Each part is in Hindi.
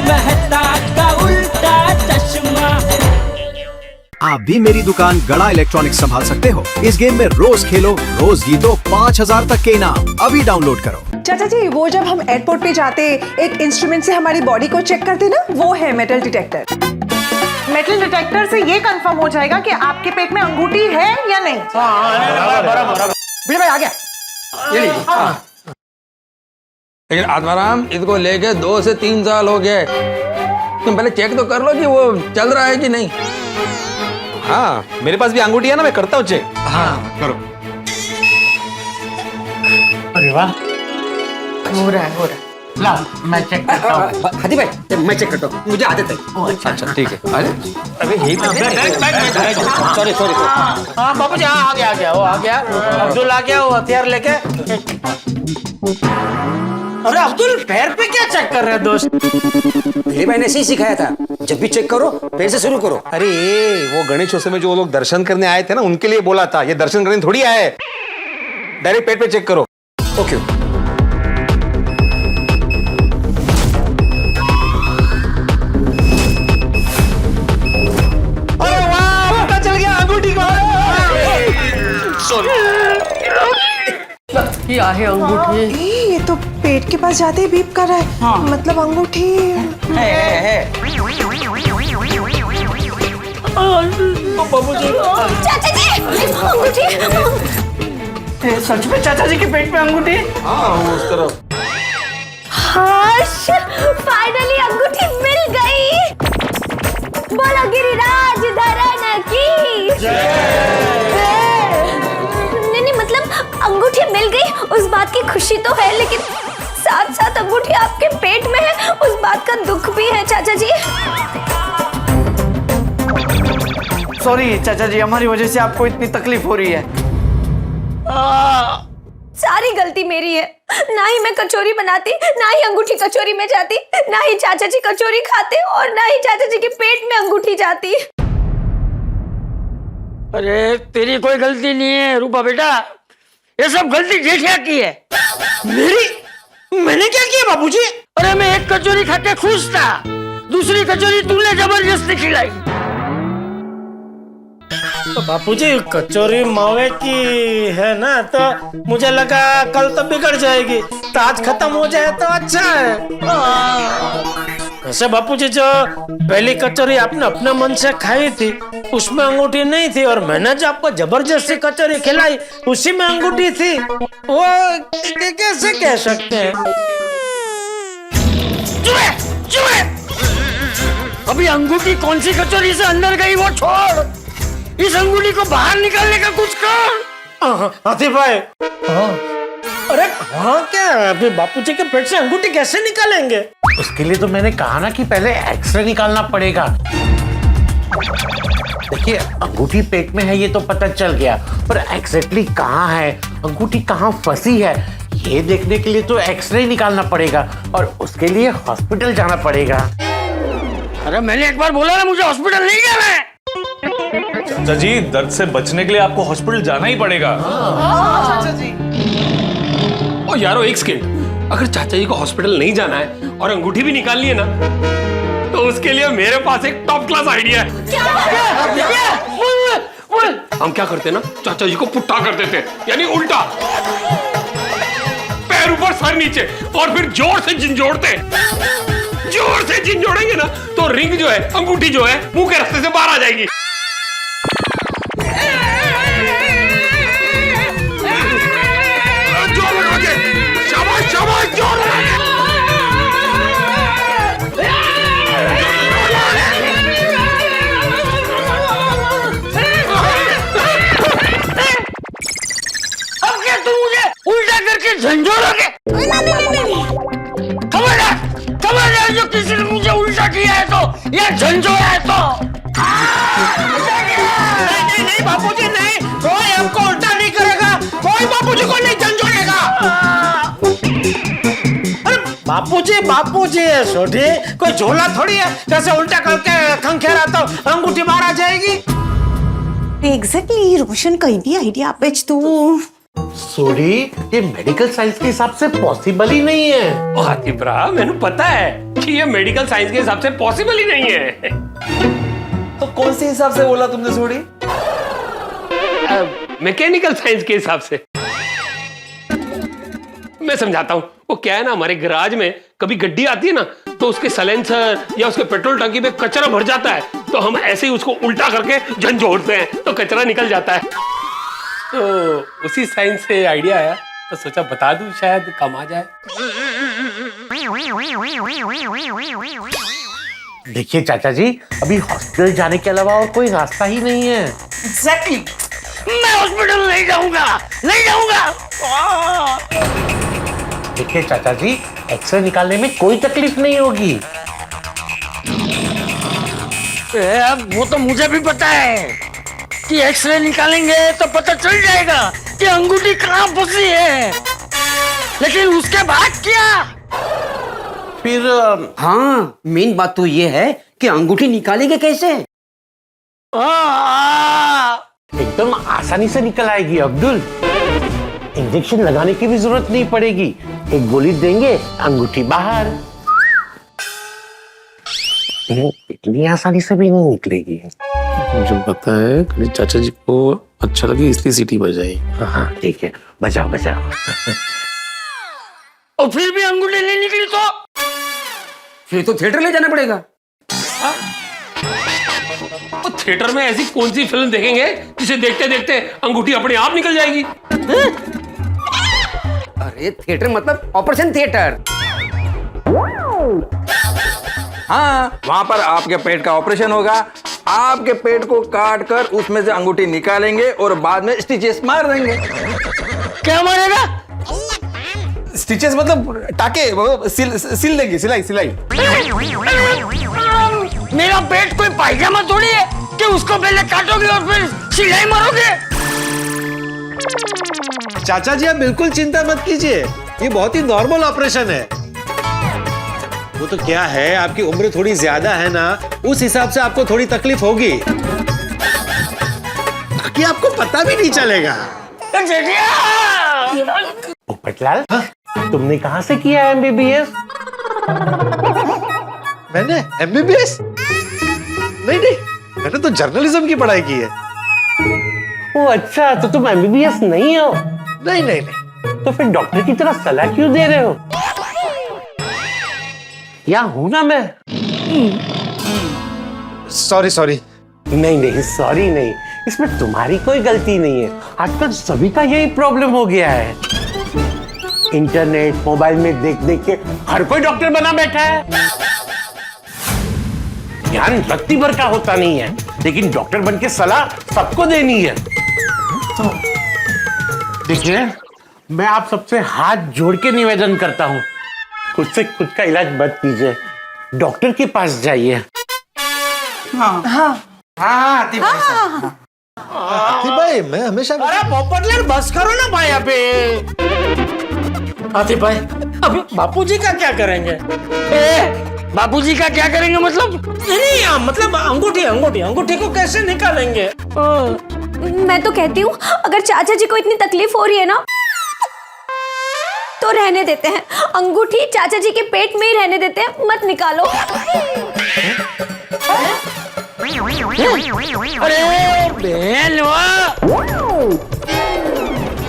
मेहता का उल्टा चश्मा। आप भी मेरी दुकान गड़ा इलेक्ट्रॉनिक्स संभाल सकते हो। इस गेम में रोज खेलो, रोज जीतो 5000 तक के इनाम। अभी डाउनलोड करो। चाचा जी, वो जब हम एयरपोर्ट पे जाते एक इंस्ट्रूमेंट से हमारी बॉडी को चेक करते ना, वो है मेटल डिटेक्टर। मेटल डिटेक्टर से ये कंफर्म हो जाएगा कि आपके पेट में अंगूठी है या नहीं। भाई आ गया, ये लीजिए। लेकिन आत्माराम, इसको लेके 2 से 3 साल हो गए। तुम पहले चेक तो कर लो कि वो चल रहा है कि नहीं। हाँ, मेरे पास भी अंगूठी है ना, मैं करता हूँ चेक। हाँ करो। अरे वाह, हो रहा है। लाओ मैं चेक करता हूँ। हाथी भाई, मैं चेक करता हूँ, मुझे आदत है। अच्छा ठीक है। अरे अबे यही सॉरी। हाँ बाबू जी, हाँ आ गया वो आ गया। अब्दुल आ गया, वो हथियार लेके। अरे अब्दुल, पैर पे क्या चेक कर रहे हैं दोस्त? मेरे भाई ने ऐसे ही सिखाया था, जब भी चेक करो पैर से शुरू करो। अरे वो गणेशोत्सव में जो लोग दर्शन करने आए थे ना, उनके लिए बोला था। ये दर्शन करने थोड़ी आए, डायरेक्ट पेट पे चेक करो। ओके। अरे वाह, पता चल गया अंगूठी का। क्या है अंगूठी? ये तो पेट के पास जाते ही बीप कर रहा है। हाँ। मतलब अंगूठी है। चाचा जी, अंगूठी। सच में चाचा जी के पेट में अंगूठी? हाँ, उस तरफ। हाश, फाइनली अंगूठी मिल गई। बोलो गिरिराज धरण की नहीं, मतलब अंगूठी मिल गई उस बात की खुशी तो है, लेकिन साथ साथ अंगूठी आपके पेट में है उस बात का दुख भी है चाचा जी। सॉरी चाचा जी, हमारी वजह से आपको इतनी तकलीफ हो रही है। सारी गलती मेरी है। ना ही मैं कचौरी बनाती, ना ही अंगूठी कचौरी में जाती, ना ही चाचा जी कचौरी खाते और ना ही चाचा जी के पेट में अंगूठी जाती। अरे तेरी कोई गलती नहीं है रूपा बेटा, ये सब गलती जेठिया की है। मेरी? मैंने क्या किया बाबूजी? अरे मैं एक कचौरी खा के खुश था, दूसरी कचौरी तूने जबरदस्ती खिलाई। तो बापूजी, कचौरी मावे की है ना, तो मुझे लगा कल तो बिगड़ जाएगी, तो आज खत्म हो जाए तो अच्छा है। वैसे बापूजी, जो पहली कचौरी आपने अपने मन से खाई थी उसमें अंगूठी नहीं थी, और मैंने जो आपको जबरदस्ती कचौरी खिलाई उसी में अंगूठी थी। वो कैसे कह सकते हैं? अभी अंगूठी कौन सी कचौरी से अंदर गई वो छोड़, इस अंगूठी को बाहर निकालने का कुछ कर। हाथी भाई, अरे हाँ, क्या अभी बापूजी के पेट से अंगूठी कैसे निकालेंगे? उसके लिए तो मैंने कहा ना कि पहले एक्सरे निकालना पड़ेगा। देखिए, अंगूठी पेट में है ये तो पता चल गया, पर एग्जैक्टली कहाँ है अंगूठी, कहाँ फंसी है, ये देखने के लिए तो एक्सरे निकालना पड़ेगा और उसके लिए हॉस्पिटल जाना पड़ेगा। अरे मैंने एक बार बोला ना, मुझे हॉस्पिटल नहीं जाना है। चाचा जी, दर्द से बचने के लिए आपको हॉस्पिटल जाना ही पड़ेगा। चाचा जी। ओ यारो, एक सेकंड, अगर चाचा जी को हॉस्पिटल नहीं जाना है और अंगूठी भी निकालनी है ना, तो उसके लिए मेरे पास एक टॉप क्लास आइडिया है। हम क्या करते ना, चाचा जी को पुट्टा कर देते, यानी उल्टा, पैर ऊपर सर नीचे, और फिर जोर से झिंझोड़ते। जोर से झिंझोड़ेंगे ना तो रिंग जो है, अंगूठी जो है, मुंह के रास्ते से बाहर आ जाएगी। जोर लगा के, शाबाश शाबाश, जोर लगा के। अब क्या तुम मुझे उल्टा करके झंझोड़ोगे? खबरदार, जो किसी ने मुझे उल्टा किया है तो या झंझोड़ा है तो। नहीं बापूजी, नहीं, कोई हमको उल्टा नहीं करेगा, कोई बापूजी को नहीं झंझोड़ेगा। अरे बापूजी है छोटे, कोई झोला थोड़ी है जैसे उल्टा करके खंखेरा तो अंगूठी बाहर आ जाएगी। एग्जैक्टली रोशन, कहीं भी आइडिया आप तू सॉरी, ये मेडिकल साइंस के हिसाब से पॉसिबल ही नहीं है। ओ आतिफ भरा, मैंने पता है कि ये मेडिकल साइंस के हिसाब से पॉसिबल ही नहीं है। तो कौन से हिसाब से बोला तुमने सोडी? मैकेनिकल साइंस के हिसाब से। मैं समझाता हूँ। वो क्या है ना, हमारे गैराज में कभी गड्डी आती है ना, तो उसके साइलेंसर या उसके पेट्रोल टंकी में कचरा भर जाता है, तो हम ऐसे ही उसको उल्टा करके झंझोड़ते हैं तो कचरा निकल जाता है। तो उसी साइंस से आइडिया आया, तो सोचा बता दूं, शायद काम आ जाए। देखिए चाचा जी, अभी हॉस्पिटल जाने के अलावा और कोई रास्ता ही नहीं है। एग्जैक्टली, मैं हॉस्पिटल नहीं जाऊंगा, नहीं जाऊंगा। देखिए चाचा जी, एक्सरे निकालने में कोई तकलीफ नहीं होगी। अब वो तो मुझे भी पता है कि एक्सरे निकालेंगे तो पता चल जाएगा कि अंगूठी कहाँ फंसी है, लेकिन उसके बाद क्या? फिर हाँ, मेन बात तो ये है कि अंगूठी निकालेंगे कैसे? एकदम आसानी से निकल आएगी अब्दुल। इंजेक्शन लगाने की भी जरूरत नहीं पड़ेगी, एक गोली देंगे, अंगूठी बाहर। इतनी आसानी से भी नहीं निकलेगी। मुझे पता है, खाली चाचा जी को अच्छा लगे इसलिए सीटी बजाई। हाँ ठीक है, बजाओ बजाओ। और फिर भी अंगूठी नहीं निकली तो फिर तो थिएटर ले जाना पड़ेगा। तो थिएटर में ऐसी कौन सी फिल्म देखेंगे जिसे देखते देखते अंगूठी अपने आप निकल जाएगी? अरे थिएटर मतलब ऑपरेशन थिएटर। हाँ, वहां पर आपके पेट का ऑपरेशन होगा। आपके पेट को काट कर उसमें से अंगूठी निकालेंगे और बाद में स्टिचेस मार देंगे। क्या मारेगा? स्टिचेस मतलब टाके, मतलब सिल देंगे, सिलाई सिलाई। मेरा पेट कोई पायजामा थोड़ी है कि उसको पहले काटोगे और फिर सिलाई मारोगे। चाचा जी आप बिल्कुल चिंता मत कीजिए, ये बहुत ही नॉर्मल ऑपरेशन है। वो तो क्या है, आपकी उम्र थोड़ी ज्यादा है ना, उस हिसाब से आपको थोड़ी तकलीफ होगी, बाकी आपको पता भी नहीं चलेगा। पोपटलाल, तुमने कहाँ से किया MBBS? मैंने MBBS? नहीं नहीं, मैंने तो जर्नलिज्म की पढ़ाई की है। ओ अच्छा, तो तुम MBBS नहीं हो? नहीं नहीं नहीं। तो फिर डॉक्टर की तरह सलाह क्यों दे रहे हो? या हूं ना मैं? Sorry sorry. नहीं नहीं, सॉरी नहीं, इसमें तुम्हारी कोई गलती नहीं है। आजकल सभी का यही प्रॉब्लम हो गया है। इंटरनेट, मोबाइल में देख देख के हर कोई डॉक्टर बना बैठा है। ज्ञान रत्ती भर का होता नहीं है, लेकिन डॉक्टर बन के सलाह सबको देनी है। देखिए, मैं आप सबसे हाथ जोड़ के निवेदन करता हूं, खुद से खुद का इलाज मत कीजिए, डॉक्टर के पास जाइए। हाँ हाँ हाँ आतिफ भाई, मैं हमेशा। अरे पोपटलाल बस करो ना भाई। अबे आतिफ भाई, अभी बापूजी का क्या करेंगे? बापूजी का क्या करेंगे मतलब? नहीं, मतलब अंगूठी अंगूठी अंगूठी को कैसे निकालेंगे? मैं तो कहती हूँ, अगर चाचा जी को इतनी तकलीफ हो रही है ना, तो रहने देते हैं। अंगूठी चाचा जी के पेट में ही रहने देते हैं, मत निकालो। अरे बहनवा,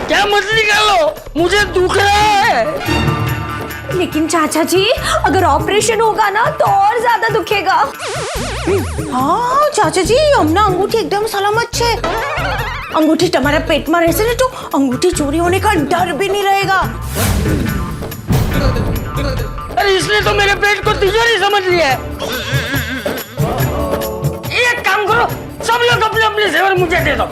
क्या मत निकालो, मुझे दुख रहा है। लेकिन चाचा जी, अगर ऑपरेशन होगा ना तो और ज्यादा दुखेगा। हाँ चाचा जी, हमने अंगूठी एकदम सलामत है। अंगूठी तुम्हारा पेट में रहसे ना, तो अंगूठी चोरी होने का डर भी नहीं रहेगा। अरे इसने तो मेरे पेट को तिजोरी समझ लिया है। एक काम करो, सब लोग अपने अपने जेवर मुझे दे दो।